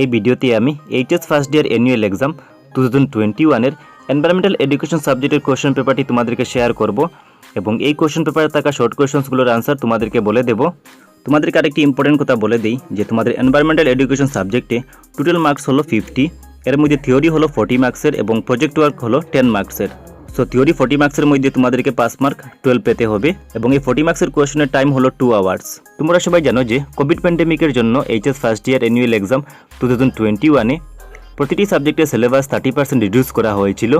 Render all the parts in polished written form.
এই ভিডিওতে আমি HS first year annual exam 2021 এর এনভায়রনমেন্টাল এডুকেশন সাবজেক্টের কোশ্চেন পেপারটি তোমাদেরকে শেয়ার করব এবং এই কোশ্চেন পেপারে থাকা শর্ট কোশ্চেন্সগুলোর আনসার তোমাদেরকে বলে দেব। তোমাদেরকে আরেকটি ইম্পর্টেন্ট কথা বলে দিই যে তোমাদের এনভায়রনমেন্টাল এডুকেশন সাবজেক্টে টোটাল মার্কস হলো 50, এর মধ্যে থিওরি হলো 40 মার্কসের এবং প্রজেক্ট ওয়ার্ক হলো 10 মার্কসের। সো থিওরি 40 মার্কসের মধ্যে তোমাদেরকে 5 মার্ক 12 পেতে হবে এবং এই 40 মার্কসের কোশ্চেনের টাইম হলো 2 আওয়ার্স। তোমরা সবাই জানো যে কোভিড প্যান্ডেমিকের জন্য HS first year annual exam 2021-এ প্রতিটি সাবজেক্টের সিলেবাস 30% রিডিউস করা হয়েছিল,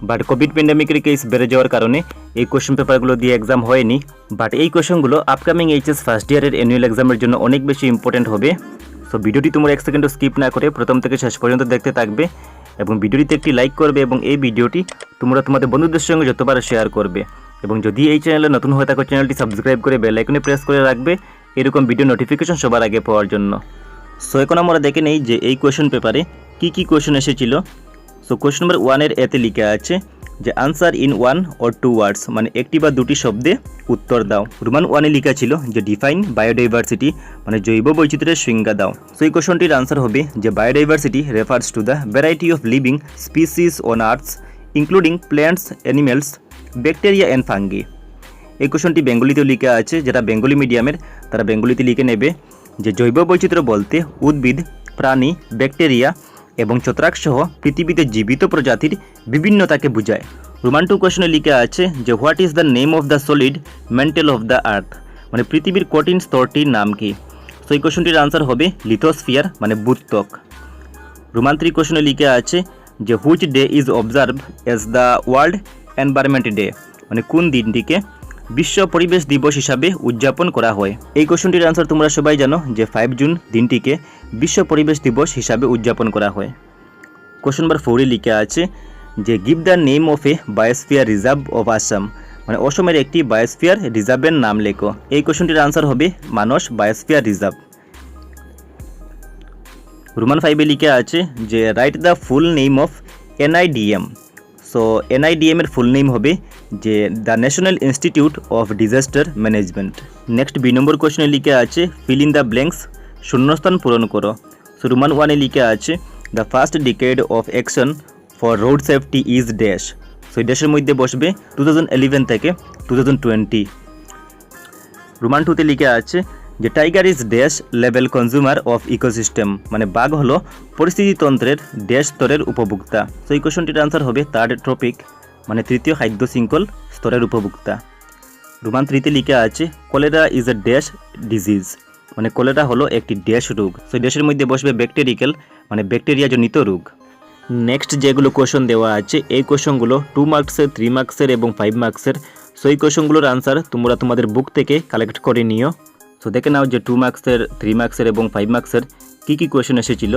বাট কোভিড প্যান্ডেমিকের কেস বেড়ে যাওয়ার কারণে এই কোশ্চেন পেপারগুলো দিয়ে এক্সাম হয়নি। বাট এই কোশ্চেনগুলো আপকামিং এইচএস ফার্স্ট ইয়ারের অ্যানুয়াল এক্সামের জন্য অনেক বেশি ইম্পর্টেন্ট হবে। সো ভিডিওটি তোমরা 1 সেকেন্ডও স্কিপ না করে প্রথম থেকে শেষ পর্যন্ত দেখতে থাকবে এবং ভিডিওটিতে একটি লাইক করবে এবং এই ভিডিওটি তোমরা তোমাদের বন্ধুদের সঙ্গে যতবার শেয়ার করবে এবং যদি এই চ্যানেলে নতুন হয়ে থাকো চ্যানেলটি সাবস্ক্রাইব করে বেল আইকনে প্রেস করে রাখবে এরকম ভিডিও নোটিফিকেশন সবার আগে পাওয়ার জন্য। সো এখন আমরা দেখে নেই যে এই কোশ্চেন পেপারে কি কোশ্চেন এসেছিল। সো কোশ্চেন নাম্বার 1 এর এতে লেখা আছে যে আনসার ইন 1 or 2 ওয়ার্ডস, মানে একটি বা দুটি শব্দে উত্তর দাও। রোমান 1 এ লেখা ছিল যে ডিফাইন বায়োডাইভার্সিটি, মানে জৈব বৈচিত্র্যের সংজ্ঞা দাও। সো এই কোশ্চেনটির আনসার হবে যে biodiversity refers to the variety of living species on earths including plants, animals, bacteria and fungi. এই কোশ্চেনটি বেঙ্গলিতেও লেখা আছে, যারা বেঙ্গলি মিডিয়ামের তারা বেঙ্গলিতে লিখে নেবে যে জৈব বৈচিত্র্য বলতে উদ্ভিদ, প্রাণী, ব্যাকটেরিয়া এবং ছত্রাক সহ পৃথিবীতে জীবিত প্রজাতির বিভিন্নতাকে বোঝায়। রোমান 2 কোশ্চেনে লেখা আছে যে what is the name of the solid mental of the earth, মানে পৃথিবীর কঠিন স্তরটির নাম কি। সো এই কোশ্চেনটির আনসার হবে লিথোস্ফিয়ার, মানে ভূত্বক। রোমান 3 কোশ্চেনে লেখা আছে যে which day is observe as the world environment day, মানে কোন দিনটিকে বিশ্ব পরিবেশ দিবস হিসাবে উদযাপন করা হয়। এই কোশ্চেনটির আনসার তোমরা সবাই জানো যে 5 জুন দিনটিকে বিশ্ব পরিবেশ দিবস হিসাবে উদযাপন করা হয়। কোশ্চেন নাম্বার 4 এ লেখা আছে যে give the name of A biosphere reserve of Assam, মানে অসমের একটি বায়োস্ফিয়ার রিজার্ভের নাম লেখো। এই কোশ্চেনটির আনসার হবে মানস বায়োস্ফিয়ার রিজার্ভ। রোমান 5 এ লেখা আছে যে write the full name of NIDM. So NIDM এর ফুল নেম হবে যে the National Institute of Disaster Management. Next B number কোশ্চেনে লেখা আছে ফিল ইন দ্য ব্ল্যাঙ্কস, শূন্যস্থান পূরণ করো। সো রোমান 1 এ লেখা আছে the first decade of action for road safety is dash. So এই ড্যাশের মধ্যে বসবে 2011 থেকে 2020। রোমান 2 তে লেখা আছে যে tiger is dash level consumer of ecosystem, মানে বাঘ হলো পরিস্থিতিতন্ত্রের ড্যাশ স্তরের উপভোক্তা। সো এই কোশ্চেনটির আনসার হবে থার্ড ট্রপিক, মানে তৃতীয় খাদ্য শৃঙ্খল স্তরের উপভোক্তা। রোমান 3 তে লেখা আছে cholera is a dash disease, মানে কলেরা হলো একটি ড্যাশ রোগ। সো ড্যাশের মধ্যে বসবে ব্যাকটেরিক্যাল, মানে ব্যাকটেরিয়াজনিত রোগ। নেক্সট যেগুলো কোশ্চেন দেওয়া আছে এই কোশ্চেনগুলো 2 মার্কসের, 3 মার্কসের এবং 5 মার্কসের। সো এই কোশ্চেনগুলোর আনসার তোমরা তোমাদের বুক থেকে কালেক্ট করে নিও। সো দেখে নাও যে 2 মার্কসের, 3 মার্কসের এবং 5 মার্কসের কী কোশ্চেন এসেছিল।